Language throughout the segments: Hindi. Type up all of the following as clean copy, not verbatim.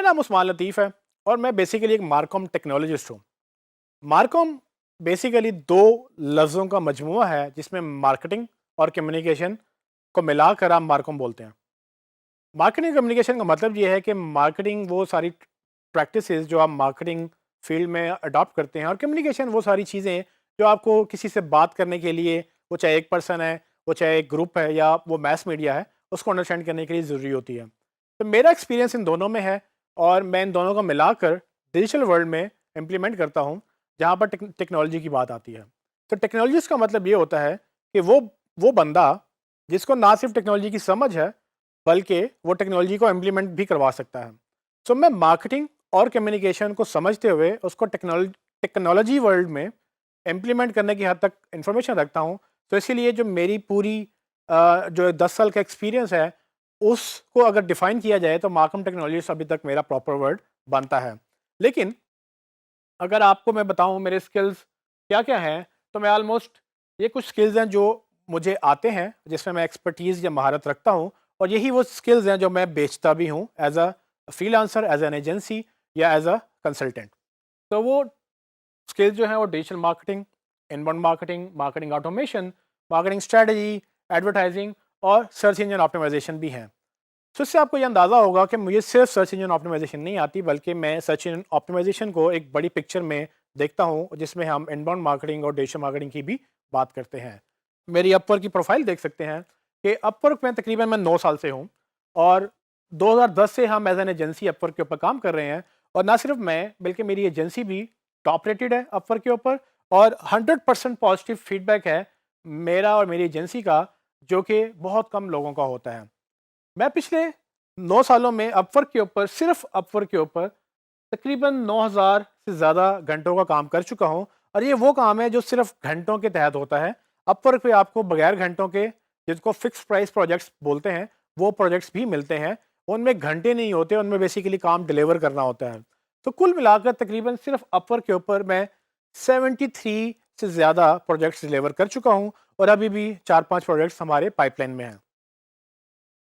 नाम उस्मान लतीफ़ है और मैं बेसिकली एक मार्कॉम टेक्नोलॉजिस्ट हूँ। मार्कॉम बेसिकली 2 लफ्ज़ों का मजमूआ है जिसमें मार्केटिंग और कम्युनिकेशन को मिलाकर आप मार्कॉम बोलते हैं। मार्केटिंग कम्युनिकेशन का मतलब ये है कि मार्केटिंग वो सारी प्रैक्टिसेस जो आप मार्केटिंग फील्ड में अडॉप्ट करते हैं और कम्युनिकेशन वो सारी चीज़ें जो आपको किसी से बात करने के लिए, वो चाहे एक पर्सन है, वो चाहे एक ग्रुप है या वो मैस मीडिया है, उसको अंडरस्टैंड करने के लिए ज़रूरी होती है। तो मेरा एक्सपीरियंस इन दोनों में है और मैं इन दोनों को मिलाकर डिजिटल वर्ल्ड में इम्प्लीमेंट करता हूँ, जहाँ पर टेक्नोलॉजी की बात आती है। तो टेक्नोलॉजिस्ट का मतलब ये होता है कि वो बंदा जिसको ना सिर्फ टेक्नोलॉजी की समझ है, बल्कि वो टेक्नोलॉजी को इम्प्लीमेंट भी करवा सकता है। सो मैं मार्केटिंग और कम्युनिकेशन को समझते हुए उसको टेक्नोलॉजी वर्ल्ड में इम्प्लीमेंट करने की हद तक इंफॉर्मेशन रखता हूँ। तो इसीलिए जो मेरी पूरी जो 10 साल का एक्सपीरियंस है, उसको अगर डिफाइन किया जाए तो मार्कम टेक्नोलॉजिस्ट अभी तक मेरा प्रॉपर वर्ड बनता है। लेकिन अगर आपको मैं बताऊँ मेरे स्किल्स क्या-क्या हैं, तो मैं ऑलमोस्ट ये कुछ स्किल्स हैं जो मुझे आते हैं, जिसमें मैं एक्सपर्टीज़ या महारत रखता हूँ और यही वो स्किल्स हैं जो मैं बेचता भी हूँ as a freelancer, as an agency या एज़ अ कंसल्टेंट। तो वो स्किल्स जो हैं वो digital marketing, inbound marketing, marketing automation, marketing strategy, advertising और सर्च इंजन ऑप्टिमाइज़ेशन भी हैं। तो इससे आपको ये अंदाज़ा होगा कि मुझे सिर्फ सर्च इंजन ऑप्टिमाइज़ेशन नहीं आती, बल्कि मैं सर्च इंजन ऑप्टिमाइज़ेशन को एक बड़ी पिक्चर में देखता हूँ, जिसमें हम इनबाउंड मार्केटिंग और डिजिटल मार्केटिंग की भी बात करते हैं। मेरी अपवर्क की प्रोफ़ाइल देख सकते हैं कि अपवर्क में तकरीबन मैं 9 साल से हूँ और 2010 से हम एज़ एन एजेंसी अपवर्क के ऊपर काम कर रहे हैं और ना सिर्फ मैं, बल्कि मेरी एजेंसी भी टॉप रेटेड है अपवर्क के ऊपर और 100% पॉजिटिव फीडबैक है मेरा और मेरी एजेंसी का, जो कि बहुत कम लोगों का होता है। मैं पिछले 9 सालों में अपवर्क के ऊपर, सिर्फ अपवर्क के ऊपर तकरीबन 9000 से ज़्यादा घंटों का काम कर चुका हूँ और ये वो काम है जो सिर्फ घंटों के तहत होता है। अपवर्क पे आपको बगैर घंटों के, जिसको फिक्स प्राइस प्रोजेक्ट्स बोलते हैं, वो प्रोजेक्ट्स भी मिलते हैं। उनमें घंटे नहीं होते, उनमें बेसिकली काम डिलीवर करना होता है। तो कुल मिलाकर तकरीबन सिर्फ अपवर्क के ऊपर मैं 73 से ज़्यादा प्रोजेक्ट्स डिलीवर कर चुका हूँ और अभी भी 4-5 प्रोजेक्ट्स हमारे पाइपलाइन में हैं।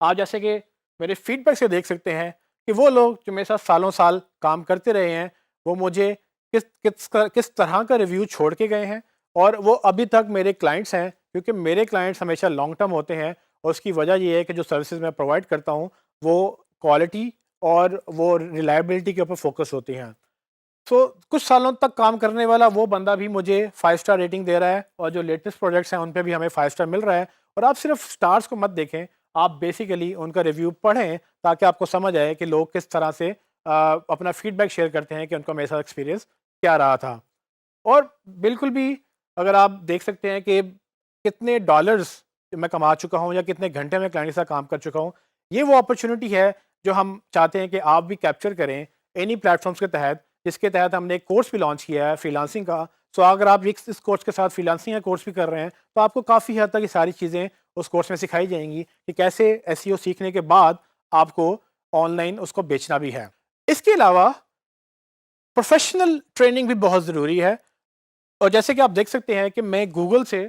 आप जैसे कि मेरे फीडबैक से देख सकते हैं कि वो लोग जो मेरे साथ सालों साल काम करते रहे हैं, वो मुझे किस तरह का रिव्यू छोड़ के गए हैं और वो अभी तक मेरे क्लाइंट्स हैं, क्योंकि मेरे क्लाइंट्स हमेशा लॉन्ग टर्म होते हैं और उसकी वजह ये है कि जो सर्विसेज मैं प्रोवाइड करता हूँ, वो क्वालिटी और वो रिलायबिलिटी के ऊपर फोकस होती हैं। सो कुछ सालों तक काम करने वाला वो बंदा भी मुझे 5 स्टार रेटिंग दे रहा है और जो लेटेस्ट प्रोजेक्ट्स हैं उन पे भी हमें 5 स्टार मिल रहा है। और आप सिर्फ स्टार्स को मत देखें, आप बेसिकली उनका रिव्यू पढ़ें ताकि आपको समझ आए कि लोग किस तरह से अपना फीडबैक शेयर करते हैं कि उनका मेरे साथ एक्सपीरियंस क्या रहा था। और बिल्कुल भी अगर आप देख सकते हैं कि कितने डॉलर्स मैं कमा चुका हूँ या कितने घंटे मैं क्लाइंट के साथ काम कर चुका हूँ, ये वो अपॉर्चुनिटी है जो हम चाहते हैं कि आप भी कैप्चर करें इन्हीं प्लेटफॉर्म्स के तहत, जिसके तहत हमने एक कोर्स भी लॉन्च किया है फ्रीलांसिंग का। सो अगर आप इस कोर्स के साथ फ्रीलांसिंग का कोर्स भी कर रहे हैं, तो आपको काफ़ी हद तक ये सारी चीज़ें उस कोर्स में सिखाई जाएंगी कि कैसे एसईओ सीखने के बाद आपको ऑनलाइन उसको बेचना भी है। इसके अलावा प्रोफेशनल ट्रेनिंग भी बहुत ज़रूरी है और जैसे कि आप देख सकते हैं कि मैं गूगल से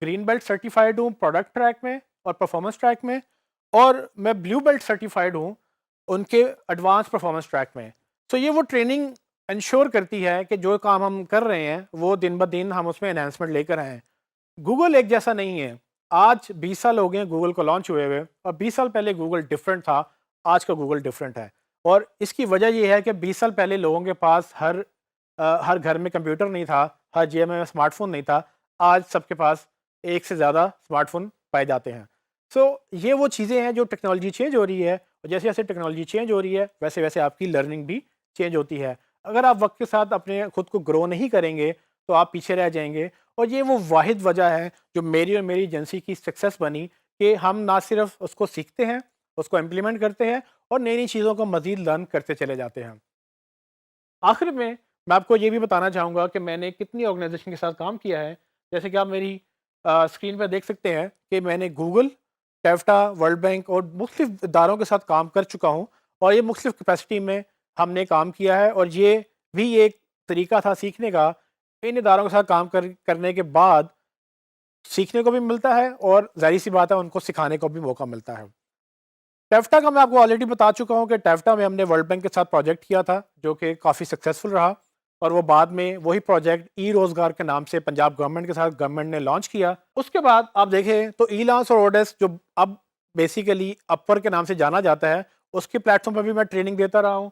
ग्रीन बेल्ट सर्टिफाइड हूँ प्रोडक्ट ट्रैक में और परफॉर्मेंस ट्रैक में, और मैं ब्लू बेल्ट सर्टिफाइड हूँ उनके एडवांस परफॉर्मेंस ट्रैक में। तो ये वो ट्रेनिंग इंश्योर करती है कि जो काम हम कर रहे हैं वो दिन ब दिन हम उसमें एनहांसमेंट लेकर आएँ। गूगल एक जैसा नहीं है। आज 20 साल हो गए हैं गूगल को लॉन्च हुए हुए और 20 साल पहले गूगल डिफरेंट था, आज का गूगल डिफरेंट है। और इसकी वजह ये है कि 20 साल पहले लोगों के पास हर घर में कंप्यूटर नहीं था, हर जेब में स्मार्टफ़ोन नहीं था। आज सबके पास एक से ज़्यादा स्मार्टफ़ोन पाए जाते हैं। सो ये वो चीज़ें हैं जो टेक्नोलॉजी चेंज हो रही है और जैसे-जैसे टेक्नोलॉजी चेंज हो रही है, वैसे-वैसे आपकी लर्निंग भी चेंज होती है। अगर आप वक़्त के साथ अपने खुद को ग्रो नहीं करेंगे, तो आप पीछे रह जाएँगे। और ये वो वाहिद वजह है जो मेरी और मेरी एजेंसी की सक्सेस बनी कि हम ना सिर्फ उसको सीखते हैं, उसको इम्प्लीमेंट करते हैं और नई-नई चीज़ों को मज़ीद लर्न करते चले जाते हैं। आखिर में मैं आपको ये भी बताना चाहूँगा कि मैंने कितनी ऑर्गेनाइज़ेशन के साथ काम किया है। जैसे कि आप मेरी स्क्रीन पे देख सकते हैं कि मैंने गूगल, टेफ्टा, वर्ल्ड बैंक और मुख्तलिफ इदारों के साथ काम कर चुका हूँ और ये मुख्तलिफ कैपेसिटी में हमने काम किया है और ये भी एक तरीका था सीखने का। इन इदारों के साथ काम करने के बाद सीखने को भी मिलता है और ज़ाहिर-सी बात है उनको सिखाने को भी मौका मिलता है। टेफ्टा का मैं आपको ऑलरेडी बता चुका हूँ कि टेफ्टा में हमने वर्ल्ड बैंक के साथ प्रोजेक्ट किया था जो कि काफ़ी सक्सेसफुल रहा, और वो बाद में वही प्रोजेक्ट ई रोज़गार के नाम से पंजाब गवर्नमेंट के साथ गवर्नमेंट ने लॉन्च किया। उसके बाद आप देखें तो ई लांस और ओडेस जो अब बेसिकली अपवर के नाम से जाना जाता है, उसके प्लेटफॉर्म पर भी मैं ट्रेनिंग देता रहा हूँ।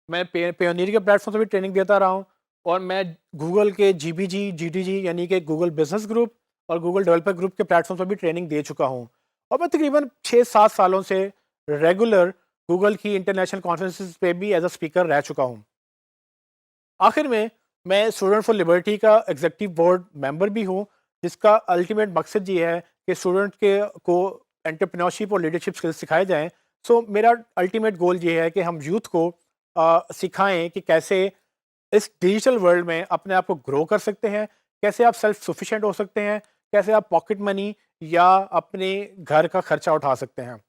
मैं पेयोनियर के प्लेटफॉर्म पर भी ट्रेनिंग देता रहा हूँ, और मैं गूगल के जीबीजी जीडीजी यानी कि गूगल बिजनेस ग्रुप और गूगल डेवलपर ग्रुप के प्लेटफॉर्म पर भी ट्रेनिंग दे चुका हूँ। और मैं तकरीबन 6-7 सालों से रेगुलर गूगल की इंटरनेशनल कॉन्फ्रेंसेस पे भी एज अ स्पीकर रह चुका हूँ। आखिर में मैं स्टूडेंट फॉर लिबर्टी का एग्जीक्यूटिव बोर्ड मेंबर भी हूँ, जिसका अल्टीमेट मकसद ये है कि स्टूडेंट के को एंटरप्रेन्योरशिप और लीडरशिप स्किल्स सिखाए जाएं। सो मेरा अल्टीमेट गोल ये है कि हम यूथ को सिखाएं कि कैसे इस डिजिटल वर्ल्ड में अपने आप को ग्रो कर सकते हैं, कैसे आप सेल्फ सफिशिएंट हो सकते हैं, कैसे आप पॉकेट मनी या अपने घर का खर्चा उठा सकते हैं।